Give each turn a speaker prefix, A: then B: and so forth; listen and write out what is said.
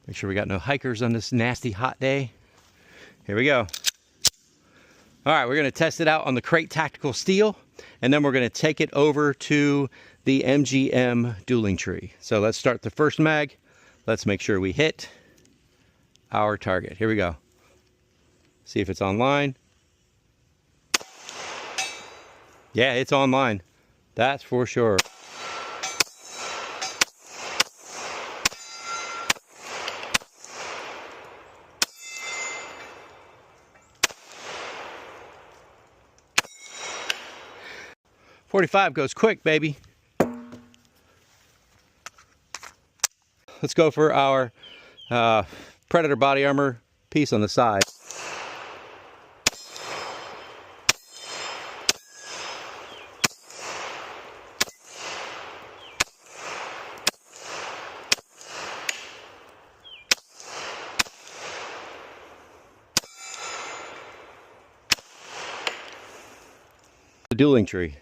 A: Make sure we got no hikers on this nasty hot day. Here we go. All right, we're gonna test it out on the Crate Tactical Steel, and then we're gonna take it over to the MGM dueling tree. So let's start the first mag. Let's make sure we hit our target. Here we go. See if it's online. Yeah, it's online. That's for sure. .45 goes quick, baby. Let's go for our Predator body armor piece on the side. The dueling tree.